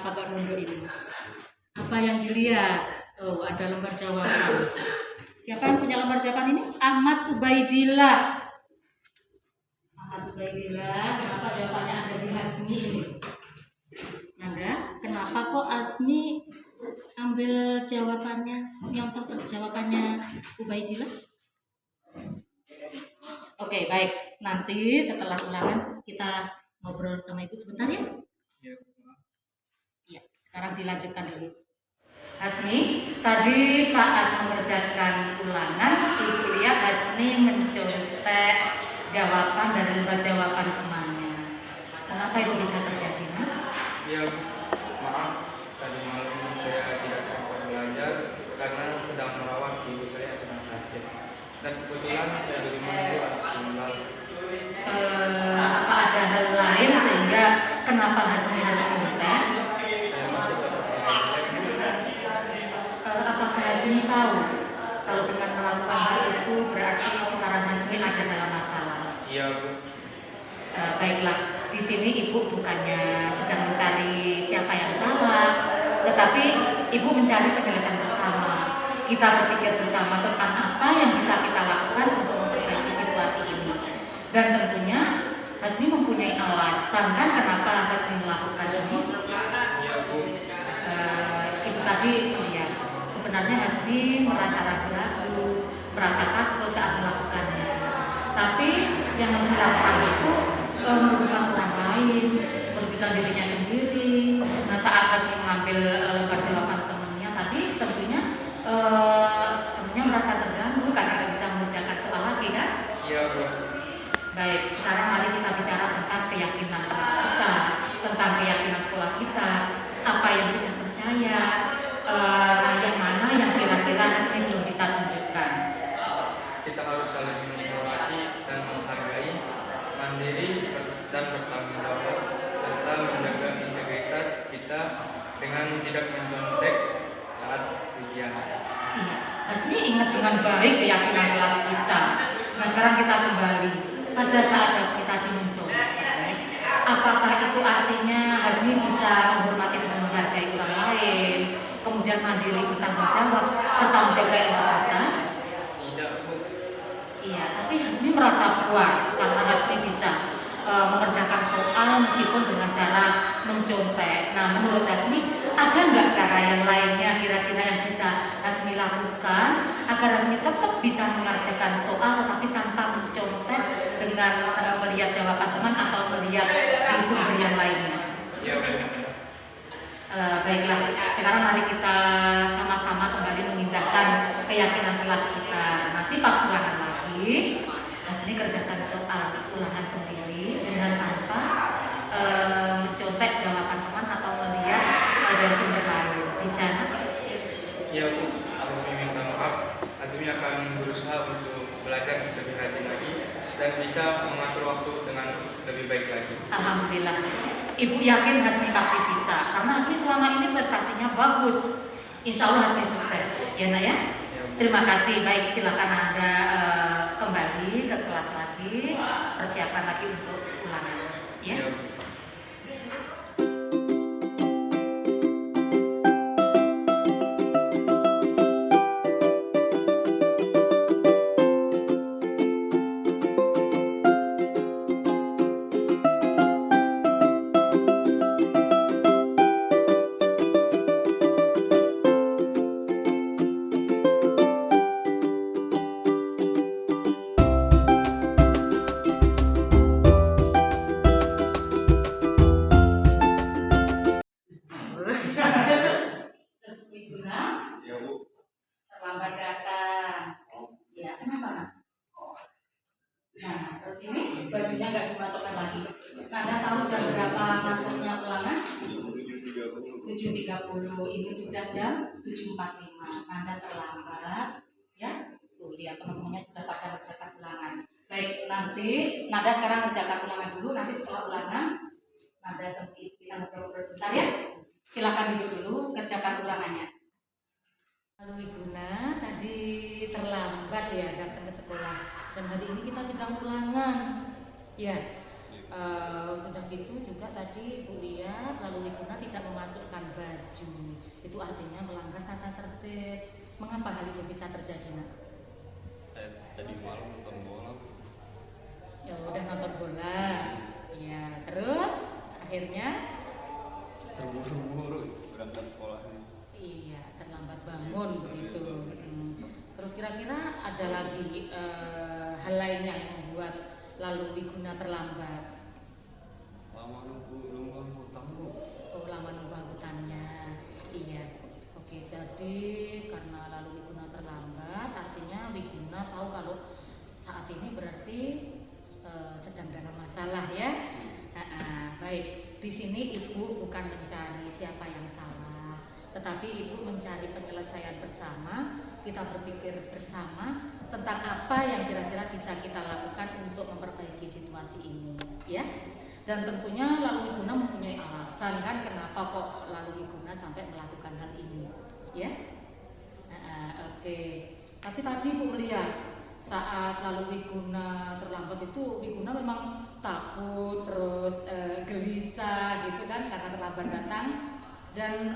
kenapa kok nunduk ini? Apa yang dilihat? Oh, ada lembar jawaban. Siapa yang punya lembar jawaban ini? Ahmad Ubaidillah. Ahmad Ubaidillah, kenapa jawabannya ada di Hasmi ini? Nanda, kenapa kok Asmi ambil jawabannya, nyontoh jawabannya Ubaidillah? Oke, baik. Nanti setelah ulangan kita ngobrol sama ibu sebentar ya. Iya, sekarang dilanjutkan dulu. Hasmi, tadi saat mengerjakan ulangan, ibu lihat Hasmi mencontek jawaban dari lembar jawaban temannya. Kenapa itu bisa terjadi, Nak? Ya, maaf, tadi malam saya tidak sempat belajar karena sedang merawat ibu saya yang sedang sakit. Dan kebetulan saya di rumah itu tinggal. Apa ada hal lain sehingga kenapa Hasmi harus contek? Saya masih tetap Apakah Hasmi tahu kalau dengan melakukan hal itu berarti sekarang Hasmi ada dalam masalah? Iya, Bu. Baiklah, di sini ibu bukannya sedang mencari siapa yang salah, tetapi ibu mencari penyelesaian bersama. Kita berpikir bersama tentang apa yang bisa kita lakukan untuk memperbaiki situasi ini. Dan tentunya Hasmi mempunyai alasan kan kenapa Hasmi melakukan ini. Iya, Bu. Ibu tadi melihat sebenarnya Hasmi merasa ragu-ragu, merasa takut saat melakukannya. Tapi yang Hasmi lakukan itu merugikan orang lain, merugikan dirinya sendiri. Nah, saat Hasmi mengambil lembar jawaban temannya tadi, tentunya merasa terganggu karena nggak bisa mengerjakan soal lagi kan? Iya, Bu. Baik, sekarang mari kita bicara tentang keyakinan kelas kita, tentang keyakinan sekolah kita, apa yang kita percaya, yang mana yang kira-kira Hasmi belum bisa tunjukkan. Kita harus saling menghormati dan menghargai, mandiri dan bertanggung jawab, serta menjaga integritas kita dengan tidak mencontek saat ujian. Iya, Hasmi ingat dengan baik keyakinan kelas kita. Nah, sekarang kita kembali pada saat Hasmi tadi mencontek. Apakah itu artinya Hasmi bisa menghormati dan menghargai orang lain, kemudian mandiri bertanggung jawab, serta menjaga integritas? Tidak, Bu. Iya, tapi Hasmi merasa puas karena Hasmi bisa mengerjakan soal meskipun dengan cara mencontek. Nah, menurut Hasmi ada nggak cara yang lainnya kira-kira yang bisa Hasmi lakukan agar Hasmi tetap bisa mengerjakan soal tetapi tanpa mencontek dengan melihat jawaban teman atau melihat di sumber yang lainnya? Iya, Bu. Baiklah, sekarang mari kita sama-sama kembali mengindahkan keyakinan kelas kita. Nanti pas ulangan lagi, Hasmi kerjakan soal ulangan sendiri dengan tanpa mencontek jawaban teman atau melihat dari sumber lain. Bisa? Iya, Bu. Azmi minta maaf. Azmi akan berusaha untuk belajar lebih rajin lagi dan bisa mengatur waktu dengan lebih baik lagi. Alhamdulillah. Ibu yakin Hasmi pasti bisa karena Hasmi selama ini prestasinya bagus. Insya Allah Hasmi sukses. Ya, Nak ya? Terima kasih. Baik, silakan Anda kembali ke kelas lagi, persiapan lagi untuk ulangan. Ya. Iya, Bu. Iya, Bu. Terlambat datang. Ya, kenapa, Nak? Nah, terus ini bajunya nggak dimasukkan lagi. Nanda tahu jam berapa masuknya ulangan? 7.30. Ini sudah jam 7.45. Nanda terlambat. Ya, tuh lihat teman-temannya sudah pada mengerjakan ulangan. Baik, nanti Nanda sekarang mengerjakan ulangan dulu. Nanti setelah ulangan, Nanda kita ngobrol sebentar ya. Silakan duduk dulu, kerjakan ulangannya. Halo Iguna, tadi terlambat ya datang ke sekolah dan hari ini kita sedang ulangan. Ya, Sudah gitu juga tadi Bu lihat lalu Wiguna tidak memasukkan baju. Itu artinya melanggar tata tertib. Mengapa hal itu bisa terjadi, Nak? Saya tadi malam nonton bola. Ya udah nonton bola. Ya, terus akhirnya Terburu-buru berangkat sekolahnya. iya, terlambat bangun begitu. Terus kira-kira ada lagi hal lain yang membuat lalu Wiguna terlambat? Lama nunggu hutang Bu. Oh, lama nunggu angkutannya. Iya. Oke, jadi karena lalu Wiguna terlambat, artinya Wiguna tahu kalau saat ini berarti sedang dalam masalah ya. Baik, di sini ibu bukan mencari siapa yang salah, tetapi ibu mencari penyelesaian bersama. Kita berpikir bersama tentang apa yang kira-kira bisa kita lakukan untuk memperbaiki situasi ini, ya. Dan tentunya lalu Wiguna mempunyai alasan kan kenapa kok lalu Wiguna sampai melakukan hal ini, ya. Oke. Tapi tadi ibu melihat saat lalu Wiguna terlambat itu Wiguna memang takut terus gelisah gitu kan karena terlambat datang. Dan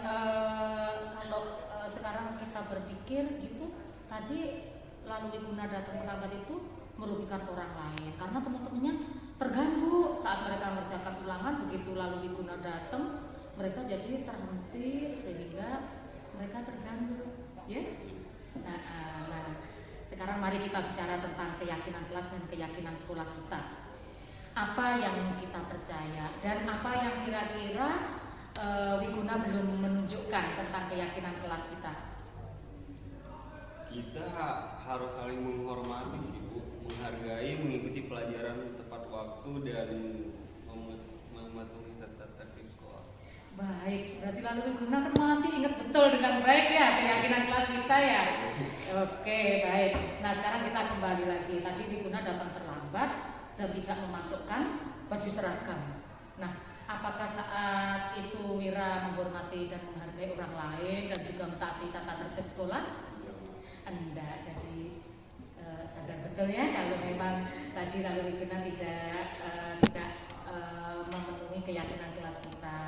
kalau sekarang kita berpikir gitu, tadi lalu Wiguna datang terlambat itu merugikan orang lain karena teman-temannya terganggu saat mereka mengerjakan ulangan. Begitu lalu Wiguna datang, mereka jadi terhenti sehingga mereka terganggu, ya. Nah, sekarang mari kita bicara tentang keyakinan kelas dan keyakinan sekolah kita. Apa yang kita percaya dan apa yang kira-kira Wiguna belum menunjukkan tentang keyakinan kelas kita. Kita harus saling menghormati sih Bu, menghargai, mengikuti pelajaran tepat waktu dan mematuhi tata tertib sekolah. Baik, berarti lalu Wiguna kan masih ingat betul dengan baik ya keyakinan kelas kita ya. Oke, baik. Nah sekarang kita kembali lagi. Tadi Wiguna datang terlambat dan tidak memasukkan baju seragam. Nah, apakah saat itu Wira menghormati dan menghargai orang lain dan juga mentaati tata tertib sekolah? Enggak, jadi sadar betul ya kalau memang tadi lalu Wiguna tidak memenuhi keyakinan kelas kita.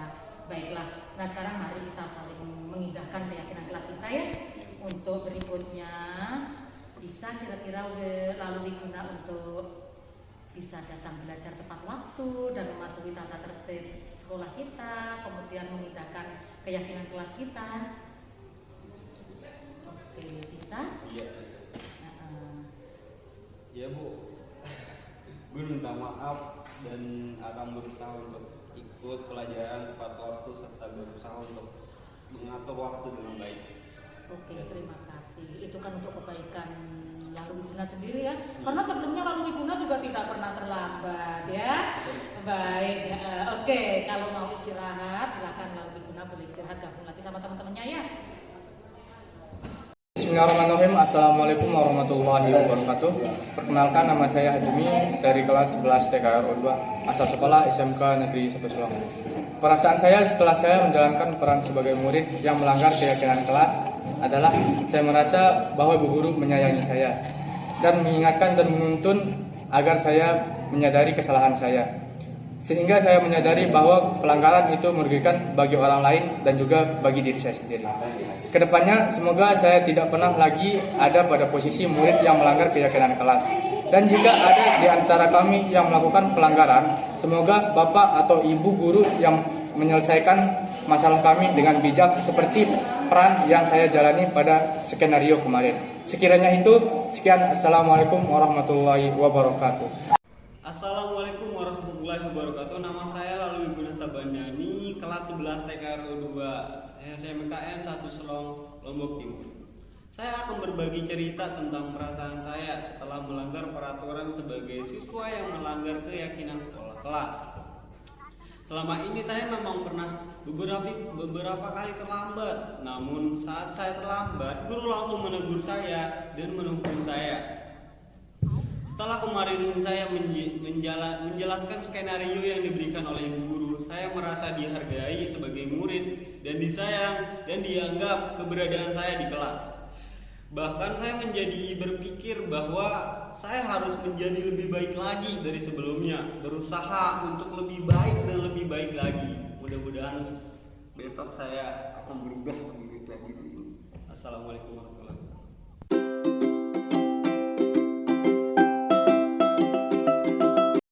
Baiklah, nah sekarang mari kita saling mengindahkan keyakinan kelas kita ya. Untuk berikutnya bisa kira-kira lalu Wiguna untuk bisa datang belajar tepat waktu dan mematuhi tata tertib sekolah kita, kemudian mengindahkan keyakinan kelas kita. Oke, bisa? Iya bisa. Ya Bu, gue minta maaf dan akan berusaha untuk ikut pelajaran tepat waktu serta berusaha untuk mengatur waktu dengan baik. Oke, terima kasih. Itu kan untuk kebaikan lalu Wiguna sendiri ya. Karena sebelumnya lalu Wiguna juga tidak pernah terlambat ya. Baik, oke. Kalau mau istirahat, silakan lalu Wiguna boleh istirahat, gabung lagi sama teman-temannya ya. Bismillahirrahmanirrahim. Assalamualaikum warahmatullahi wabarakatuh. Perkenalkan, nama saya Azmi dari kelas 11 TKRO 2 asal sekolah SMK Negeri 1 Selong. Perasaan saya setelah saya menjalankan peran sebagai murid yang melanggar keyakinan kelas adalah saya merasa bahwa ibu guru menyayangi saya dan mengingatkan dan menuntun agar saya menyadari kesalahan saya. Sehingga saya menyadari bahwa pelanggaran itu merugikan bagi orang lain dan juga bagi diri saya sendiri. Kedepannya semoga saya tidak pernah lagi ada pada posisi murid yang melanggar keyakinan kelas. Dan jika ada di antara kami yang melakukan pelanggaran, semoga Bapak atau Ibu guru yang menyelesaikan masalah kami dengan bijak seperti peran yang saya jalani pada skenario kemarin. Sekiranya itu, sekian. Assalamualaikum warahmatullahi wabarakatuh. Assalamualaikum warahmatullahi wabarakatuh. Nama saya lalu Wiguna Sabandani, kelas 11 TKRO 2 SMKN 1 Selong, Lombok Timur. Saya akan berbagi cerita tentang perasaan saya setelah melanggar peraturan sebagai siswa yang melanggar keyakinan sekolah kelas. Selama ini saya memang pernah beberapa kali terlambat. Namun saat saya terlambat, guru langsung menegur saya dan menuntun saya. Setelah kemarin saya menjelaskan skenario yang diberikan oleh ibu guru, saya merasa dihargai sebagai murid dan disayang dan dianggap keberadaan saya di kelas. Bahkan saya menjadi berpikir bahwa saya harus menjadi lebih baik lagi dari sebelumnya, berusaha untuk lebih baik dan lebih baik lagi. Mudah-mudahan besok saya akan berubah lebih baik lagi. Assalamualaikum warahmatullahi wabarakatuh.